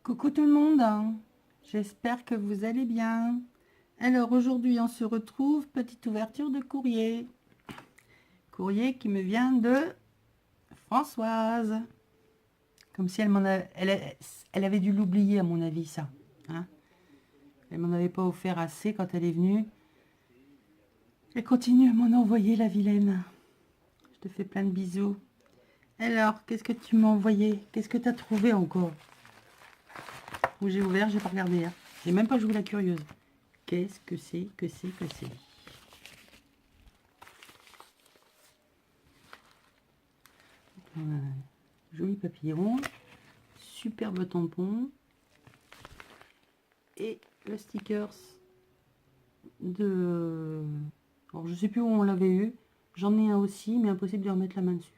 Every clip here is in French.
Coucou tout le monde, j'espère que vous allez bien. Alors aujourd'hui on se retrouve, petite ouverture de courrier. Courrier qui me vient de Françoise. Comme si elle avait dû l'oublier à mon avis ça. Hein, elle m'en avait pas offert assez quand elle est venue. Elle continue à m'en envoyer la vilaine. Je te fais plein de bisous. Alors, qu'est-ce que tu m'as envoyé? Qu'est-ce que tu as trouvé encore? Où j'ai ouvert, j'ai pas regardé. Hein. J'ai même pas joué la curieuse. Qu'est-ce que c'est que c'est que c'est? Joli papillon, superbe tampon et le stickers de... Alors je sais plus où on l'avait eu. J'en ai un aussi, mais impossible de remettre la main dessus.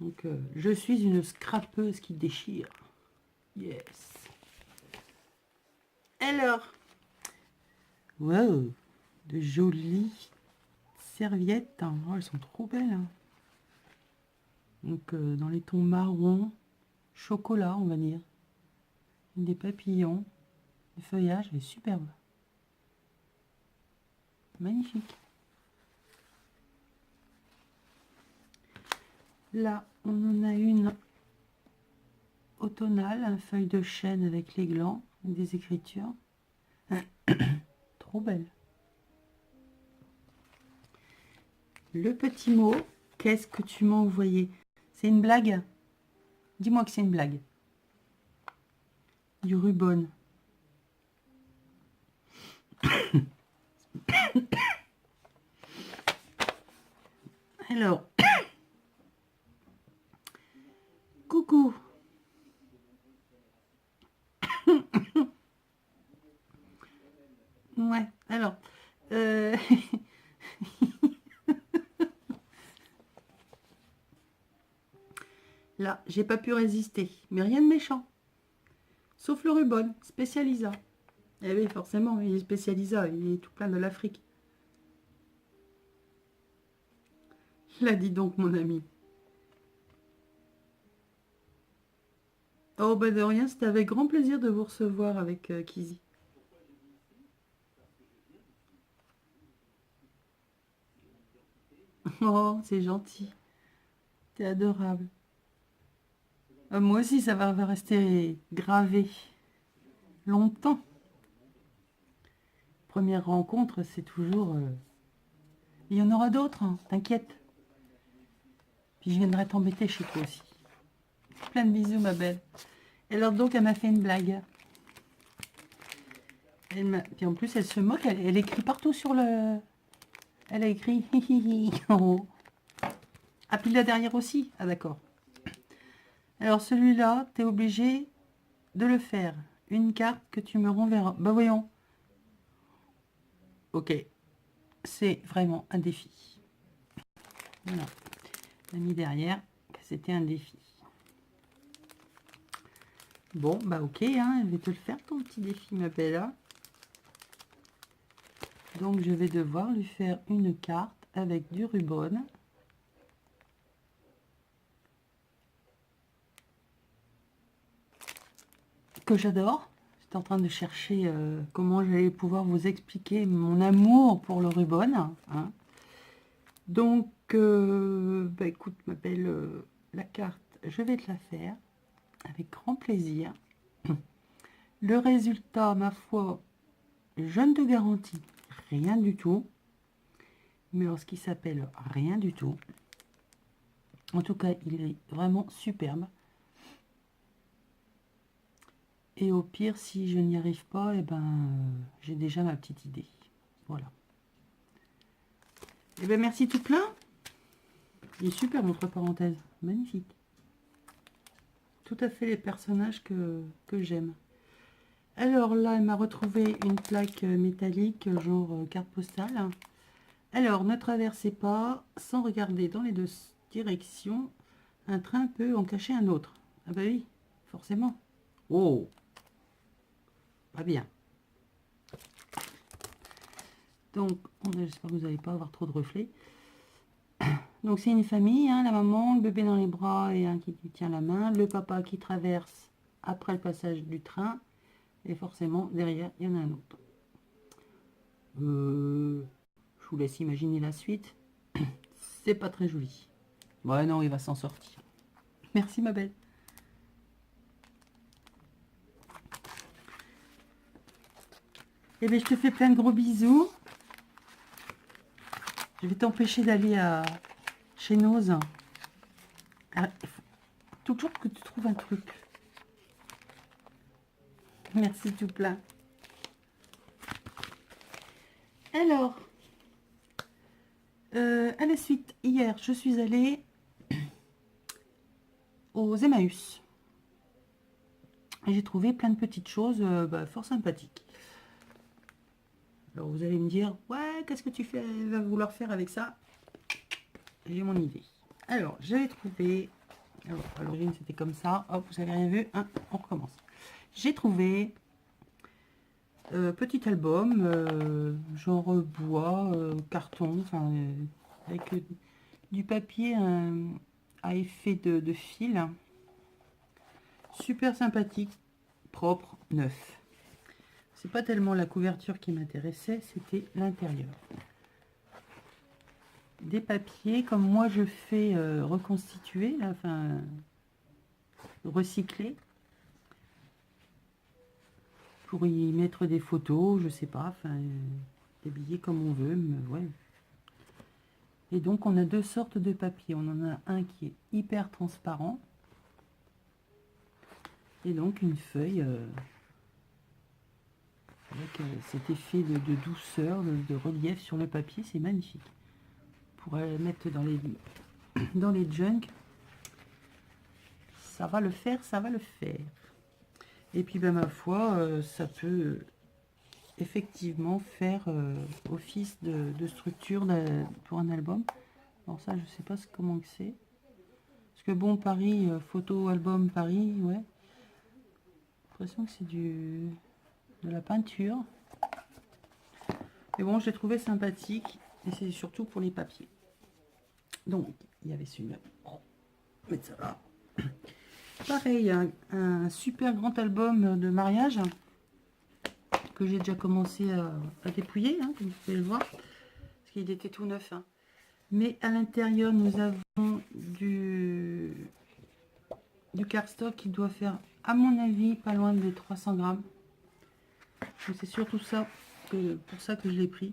Donc je suis une scrapeuse qui déchire. Yes. Alors, wow, de jolies serviettes. Oh, elles sont trop belles. Hein. Donc dans les tons marron, chocolat, on va dire. Des papillons, le feuillage est superbe. Magnifique. Là, on en a une automnale, un feuille de chêne avec les glands, des écritures. Trop belle. Le petit mot, qu'est-ce que tu m'as envoyé? C'est une blague? Dis-moi que c'est une blague. Du ruban. Alors, coucou. Ouais, alors, là, j'ai pas pu résister, mais rien de méchant. Sauf le ruban, spécialisa. Eh oui, forcément, il est spécialisa, il est tout plein de l'Afrique. Là, dis donc, mon ami. Oh, bah de rien, c'était avec grand plaisir de vous recevoir avec Kizzy. Oh, c'est gentil. T'es adorable. Moi aussi, ça va rester gravé longtemps. Première rencontre, c'est toujours... Il y en aura d'autres, hein, t'inquiète. Puis je viendrai t'embêter chez toi aussi. Plein de bisous, ma belle. Et alors donc, elle m'a fait une blague. Puis en plus, elle se moque, elle écrit partout sur le... Elle a écrit hi en haut. Ah, puis là derrière aussi. Ah, d'accord. Alors celui-là, tu es obligé de le faire. Une carte que tu me renverras. Bah voyons. Ok. C'est vraiment un défi. Voilà. On a mis derrière que c'était un défi. Bon, bah ok, hein, je vais te le faire ton petit défi, ma belle. Donc je vais devoir lui faire une carte avec du ruban. Que j'adore. J'étais en train de chercher comment j'allais pouvoir vous expliquer mon amour pour le ruban. Hein. Donc, bah écoute, ma belle, la carte, je vais te la faire avec grand plaisir. Le résultat, ma foi, je ne te garantis rien du tout. Mais en ce qui s'appelle rien du tout. En tout cas, il est vraiment superbe. Et au pire, si je n'y arrive pas, eh ben, j'ai déjà ma petite idée. Voilà. Eh ben, merci tout plein. Il est super, entre parenthèses. Magnifique. Tout à fait les personnages que j'aime. Alors là, elle m'a retrouvé une plaque métallique, genre carte postale. Alors, ne traversez pas, sans regarder dans les deux directions, un train peut en cacher un autre. Ah bah oui, forcément. Oh, pas bien. Donc, j'espère que vous n'allez pas avoir trop de reflets. Donc c'est une famille, hein, la maman, le bébé dans les bras et un qui lui tient la main, le papa qui traverse après le passage du train, et forcément derrière il y en a un autre. Je vous laisse imaginer la suite. C'est pas très joli. Ouais, non, il va s'en sortir. Merci ma belle. Eh bien, je te fais plein de gros bisous. Je vais t'empêcher d'aller chez Noz. Ah, il faut toujours que tu trouves un truc. Merci tout plein. Alors, à la suite, hier, je suis allée aux Emmaüs. Et j'ai trouvé plein de petites choses fort sympathiques. Alors, vous allez me dire, ouais, qu'est-ce que tu vas vouloir faire avec ça? J'ai mon idée. Alors, j'avais trouvé... Alors, à l'origine, c'était comme ça. Hop, vous avez rien vu, hein, on recommence. J'ai trouvé... petit album, genre bois, carton, enfin, avec du papier à effet de fil. Super sympathique, propre, neuf. C'est pas tellement la couverture qui m'intéressait, c'était l'intérieur. Des papiers, comme moi je fais reconstituer, là, enfin, recycler. Pour y mettre des photos, je sais pas, enfin, habiller comme on veut, mais ouais. Et donc on a deux sortes de papier. On en a un qui est hyper transparent. Et donc une feuille avec cet effet de douceur, de relief sur le papier, c'est magnifique. Pour mettre dans les junks, ça va le faire, ça va le faire. Et puis ben, ma foi, ça peut effectivement faire office de structure pour un album. Alors ça, je sais pas comment que c'est. Parce que bon, Paris, photo, album, Paris, ouais. J'ai l'impression que c'est de la peinture. Mais bon, je l'ai trouvé sympathique. Et c'est surtout pour les papiers. Donc, il y avait celui-là. Oh, mettre ça là. Pareil, un super grand album de mariage que j'ai déjà commencé à dépouiller, hein, comme vous pouvez le voir. Parce qu'il était tout neuf. Hein. Mais à l'intérieur, nous avons du cardstock qui doit faire, à mon avis, pas loin de 300 grammes. C'est surtout ça pour ça que je l'ai pris.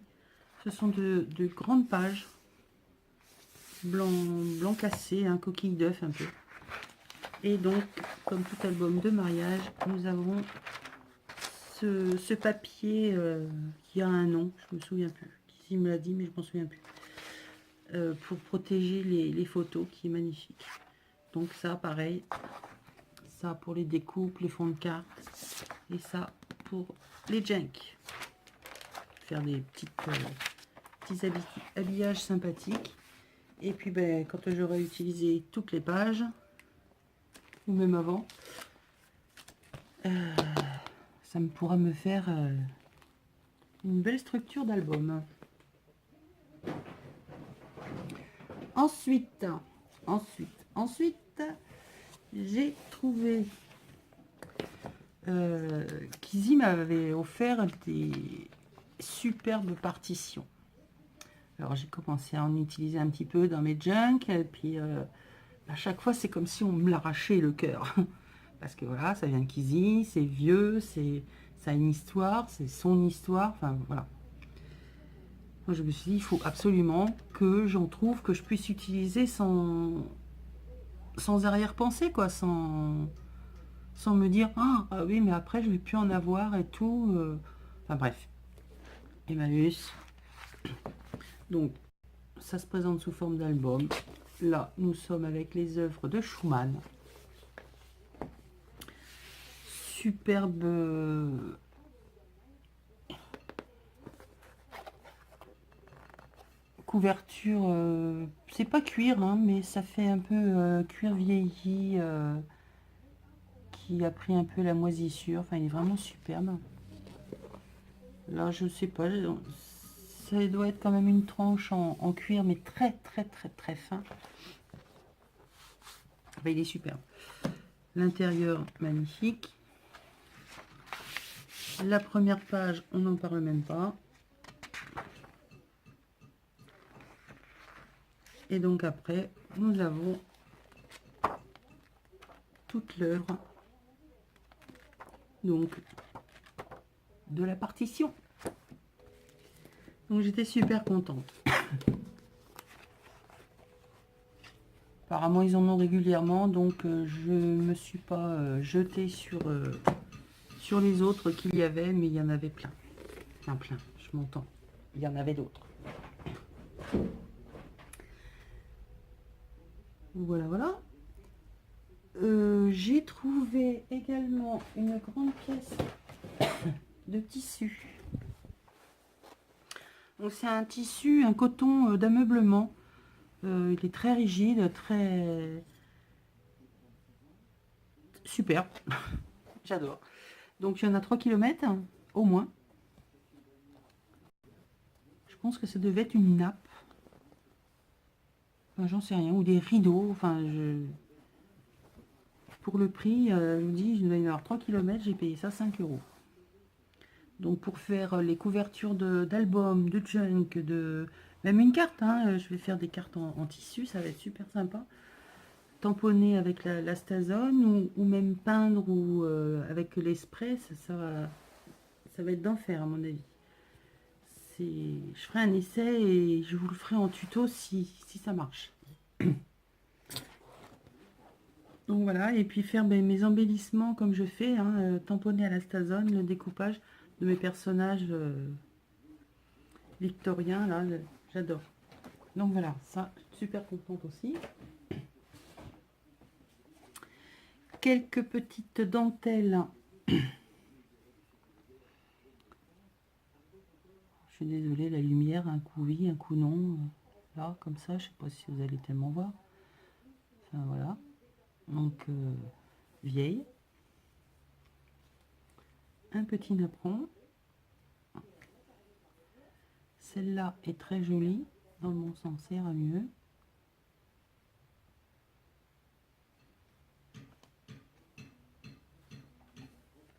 Ce sont de grandes pages, blanc cassé, un coquille d'œuf un peu. Et donc, comme tout album de mariage, nous avons ce papier qui a un nom, je me souviens plus. Qui me l'a dit, mais je m'en souviens plus. Pour protéger les photos, qui est magnifique. Donc ça, pareil, ça pour les découpes, les fonds de cartes, et ça pour les junks. Faire des petits habillages sympathiques. Et puis ben, quand j'aurai utilisé toutes les pages, ou même avant, ça me pourra me faire une belle structure d'album. Ensuite, j'ai trouvé Kizzy m'avait offert des superbes partitions. Alors j'ai commencé à en utiliser un petit peu dans mes junks, et puis à chaque fois c'est comme si on me l'arrachait le cœur. Parce que voilà, ça vient de Kizzy, c'est vieux, ça a une histoire, c'est son histoire, enfin voilà. Moi, je me suis dit, il faut absolument que j'en trouve, que je puisse utiliser sans arrière-pensée, quoi, sans me dire, ah oui, mais après, je vais plus en avoir et tout. Enfin bref. Emmaüs. Donc, ça se présente sous forme d'album. Là, nous sommes avec les œuvres de Schumann. Superbe... couverture, c'est pas cuir, hein, mais ça fait un peu cuir vieilli, qui a pris un peu la moisissure. Enfin, il est vraiment superbe. Là, je sais pas, ça doit être quand même une tranche en cuir, mais très très très très fin. Ben, il est superbe. L'intérieur, magnifique. La première page, on n'en parle même pas. Et donc après, nous avons toute l'œuvre donc de la partition. Donc j'étais super contente. Apparemment ils en ont régulièrement, donc je me suis pas jetée sur les autres qu'il y avait, mais il y en avait plein. Enfin, plein, je m'entends. Il y en avait d'autres. Voilà, voilà. J'ai trouvé également une grande pièce de tissu. Donc c'est un tissu, un coton d'ameublement. Il est très rigide, très super. J'adore. Donc il y en a 3 km au moins. Je pense que ça devait être une nappe. Enfin, j'en sais rien. Ou des rideaux. Enfin, pour le prix, je vous dis, je dois y avoir 3 km, j'ai payé ça 5 €. Donc pour faire les couvertures d'albums, de junk, même une carte, hein, je vais faire des cartes en tissu, ça va être super sympa. Tamponner avec la Stazone ou même peindre ou avec les sprays, ça va être d'enfer à mon avis. Je ferai un essai et je vous le ferai en tuto si ça marche. Donc voilà, et puis faire mes embellissements comme je fais, hein, tamponner à la Stazone, le découpage de mes personnages victoriens, là, j'adore. Donc voilà, ça, super contente aussi. Quelques petites dentelles. Je suis désolée, la lumière, un coup oui, un coup non. Là, comme ça, je sais pas si vous allez tellement voir. Enfin voilà. Donc, vieille. Un petit napperon. Celle-là est très jolie. Dans le bon sens, ça ira mieux.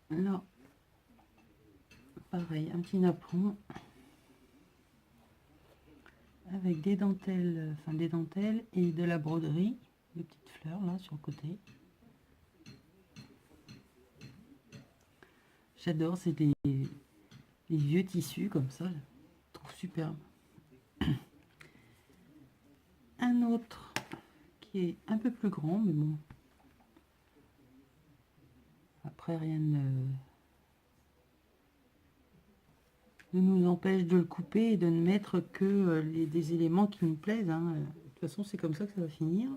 Là, pareil, un petit napperon. Avec des dentelles, enfin des dentelles et de la broderie. Des petites fleurs là sur le côté. J'adore, c'est des vieux tissus comme ça. Je trouve superbe. Un autre qui est un peu plus grand, mais bon. Après, rien ne nous empêche de le couper et de ne mettre que des éléments qui nous plaisent. Hein. De toute façon, c'est comme ça que ça va finir.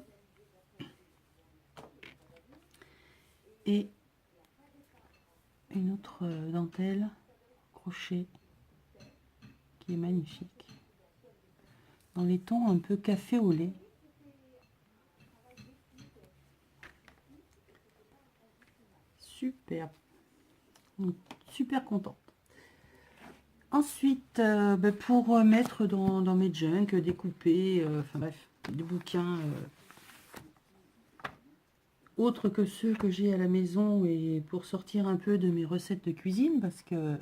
Et une autre dentelle crochet qui est magnifique. Dans les tons un peu café au lait. Super. Super contente. Ensuite, pour mettre dans mes junk, découper, enfin bref, des bouquins autres que ceux que j'ai à la maison et pour sortir un peu de mes recettes de cuisine parce que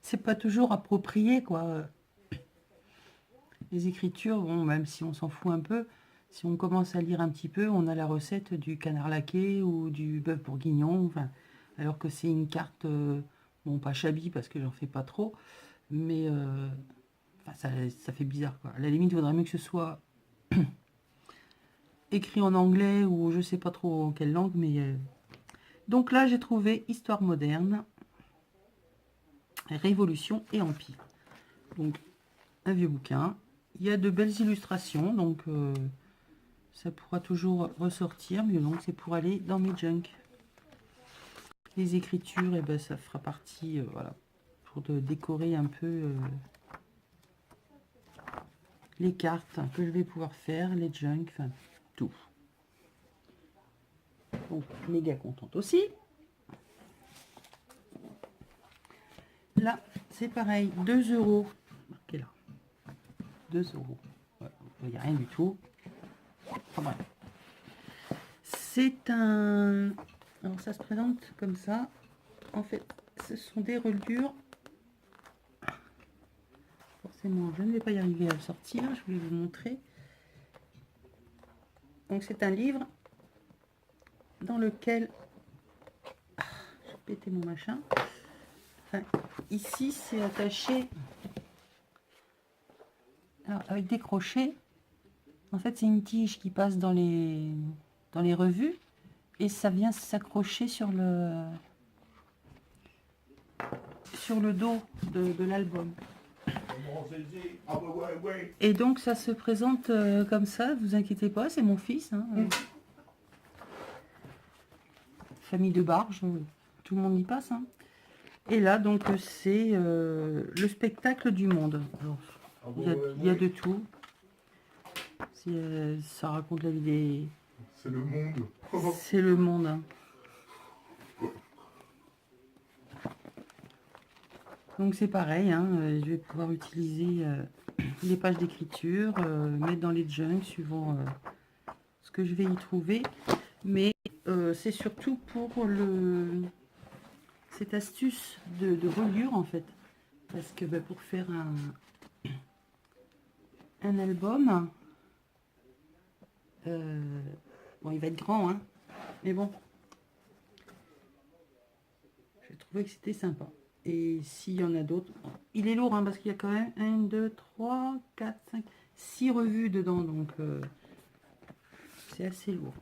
c'est pas toujours approprié quoi. Les écritures, bon, même si on s'en fout un peu, si on commence à lire un petit peu, on a la recette du canard laqué ou du bœuf bourguignon, enfin, alors que c'est une carte, bon, pas shabby parce que j'en fais pas trop, mais enfin, ça fait bizarre, quoi. À la limite, il vaudrait mieux que ce soit écrit en anglais ou je sais pas trop en quelle langue, mais... Donc là, j'ai trouvé Histoire moderne, Révolution et Empire. Donc, un vieux bouquin. Il y a de belles illustrations, donc ça pourra toujours ressortir, mais donc c'est pour aller dans mes junk. Les écritures, et ben, ça fera partie, voilà, pour décorer un peu les cartes que je vais pouvoir faire, les junk, enfin tout. Donc méga contente aussi. Là, c'est pareil, 2 €, marqué là. 2 €. Ouais, il n'y a rien du tout. Enfin, bref. C'est un... Alors ça se présente comme ça. En fait, ce sont des reliures. Forcément, je ne vais pas y arriver à le sortir. Je vais vous montrer. Donc c'est un livre dans lequel... Ah, j'ai pété mon machin. Enfin, ici, c'est attaché... Alors, avec des crochets. En fait, c'est une tige qui passe dans les revues. Et ça vient s'accrocher sur le dos de l'album. Et donc ça se présente comme ça, vous inquiétez pas, c'est mon fils. Hein. Famille de Barge, tout le monde y passe. Hein. Et là, donc, c'est le spectacle du monde. Alors, il y a de tout. Ça raconte la vie des... C'est le monde. C'est le monde. Hein. Donc c'est pareil, hein, je vais pouvoir utiliser les pages d'écriture, mettre dans les junks suivant ce que je vais y trouver. Mais c'est surtout pour cette astuce de reliure en fait. Parce que pour faire un album, bon il va être grand, hein, mais bon, j'ai trouvé que c'était sympa. Et s'il y en a d'autres, il est lourd hein, parce qu'il y a quand même 1, 2, 3, 4, 5, 6 revues dedans, donc c'est assez lourd.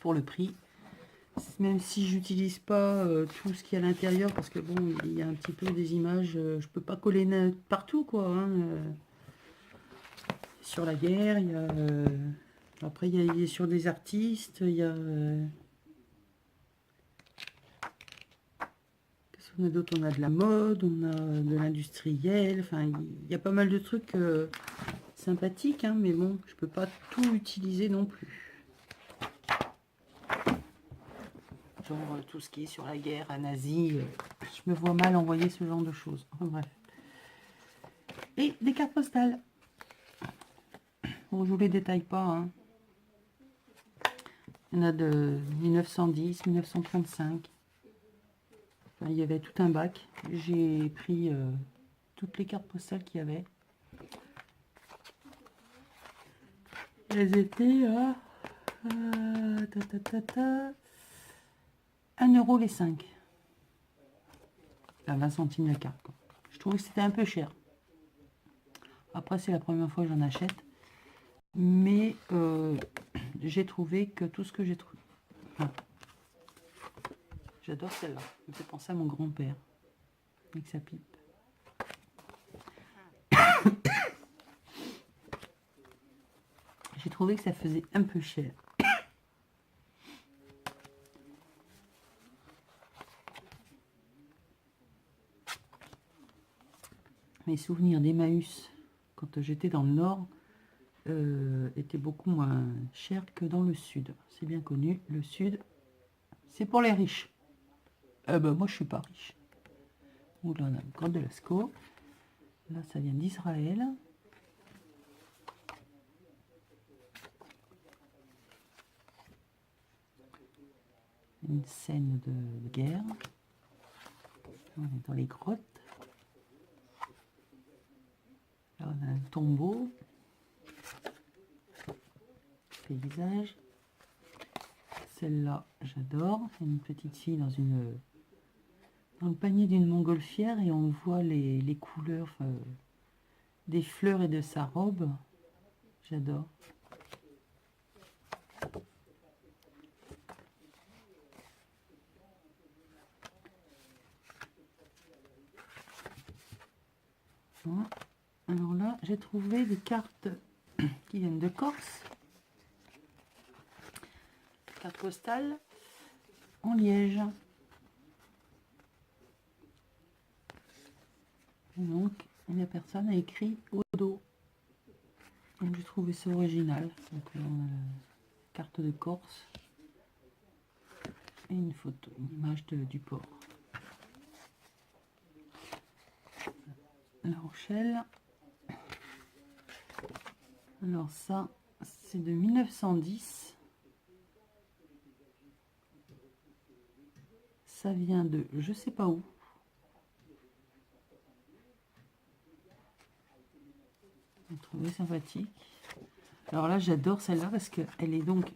Pour le prix, même si j'utilise pas tout ce qu'il y a à l'intérieur, parce que bon, il y a un petit peu des images, je peux pas coller partout quoi. Hein, sur la guerre, il y a, après il y a sur des artistes, il y a... On a d'autres, on a de la mode, on a de l'industriel, enfin il y a pas mal de trucs sympathiques, hein, mais bon, je peux pas tout utiliser non plus. Genre tout ce qui est sur la guerre, un nazi, je me vois mal envoyer ce genre de choses. Enfin bref. Et des cartes postales. Bon, je vous les détaille pas. Hein. Il y en a de 1910, 1935. Il y avait tout un bac. J'ai pris toutes les cartes postales qu'il y avait. Elles étaient à 1 € les 5. À 20 centimes la carte. Quoi. Je trouvais que c'était un peu cher. Après, c'est la première fois que j'en achète. Mais j'ai trouvé que tout ce que j'ai trouvé... Enfin, j'adore celle-là. Ça me fait penser à mon grand-père. Avec sa pipe. J'ai trouvé que ça faisait un peu cher. Mes souvenirs d'Emmaüs, quand j'étais dans le Nord, étaient beaucoup moins chers que dans le Sud. C'est bien connu, le Sud, c'est pour les riches. Moi, je suis pas riche. Ouh, là, on a le code de Lascaux. Là, ça vient d'Israël. Une scène de guerre. On est dans les grottes. Là, on a un tombeau. Paysage. Celle-là, j'adore. C'est une petite fille dans le panier d'une montgolfière et on voit les couleurs des fleurs et de sa robe. J'adore. Voilà. Alors là, j'ai trouvé des cartes qui viennent de Corse. Carte postale en liège. Et donc, la personne a écrit au dos. Donc, j'ai trouvé ça original. Donc, on a la carte de Corse et une photo, une image du port. La Rochelle. Alors ça, c'est de 1910. Ça vient de je sais pas où. J'ai trouvé sympathique. Alors là, j'adore celle-là parce qu'elle est donc...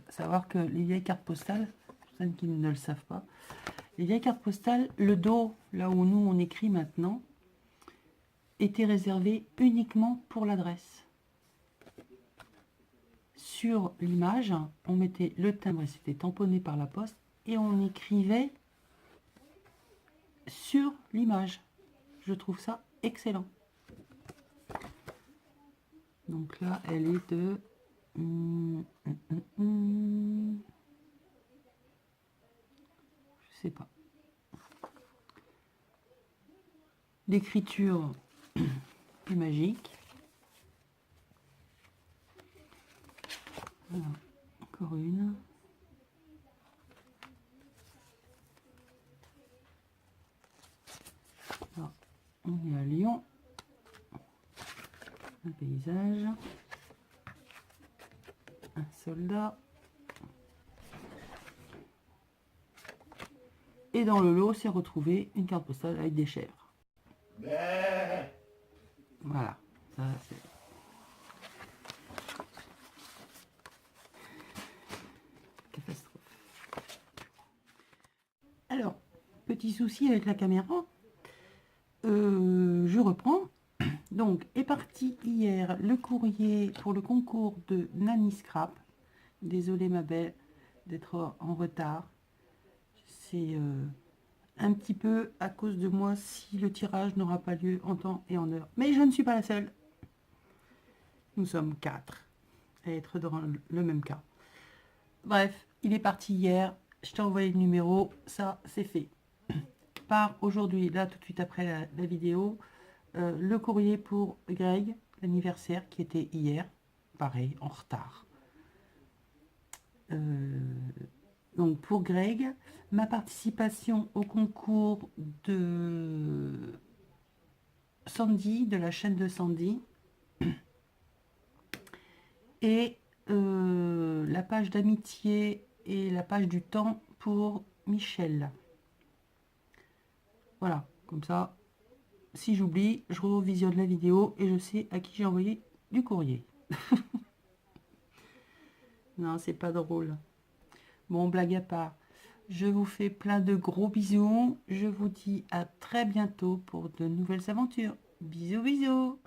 savoir que les vieilles cartes postales, pour ceux qui ne le savent pas, les vieilles cartes postales, le dos, là où nous on écrit maintenant, était réservé uniquement pour l'adresse. Sur l'image, on mettait le timbre et c'était tamponné par la poste et on écrivait sur l'image. Je trouve ça excellent. Donc là, elle est de... je sais pas. L'écriture est magique. Voilà, encore une. Là, on est à Lyon. Un paysage. Un soldat. Et dans le lot, c'est retrouvé une carte postale avec des chèvres. Voilà, ça c'est... catastrophe. Alors, petit souci avec la caméra. Je reprends. Donc, est parti hier le courrier pour le concours de Nanny Scrap. Désolée ma belle d'être en retard. C'est un petit peu à cause de moi si le tirage n'aura pas lieu en temps et en heure. Mais je ne suis pas la seule. Nous sommes 4 à être dans le même cas. Bref, il est parti hier. Je t'ai envoyé le numéro. Ça, c'est fait. Par aujourd'hui, là, tout de suite après la vidéo, le courrier pour Greg, l'anniversaire qui était hier. Pareil, en retard. Donc pour Greg, ma participation au concours de Sandy, de la chaîne de Sandy, et la page d'amitié et la page du temps pour Michel. Voilà, comme ça, si j'oublie, je revisionne la vidéo et je sais à qui j'ai envoyé du courrier. Non, c'est pas drôle. Bon, blague à part. Je vous fais plein de gros bisous. Je vous dis à très bientôt pour de nouvelles aventures. Bisous, bisous.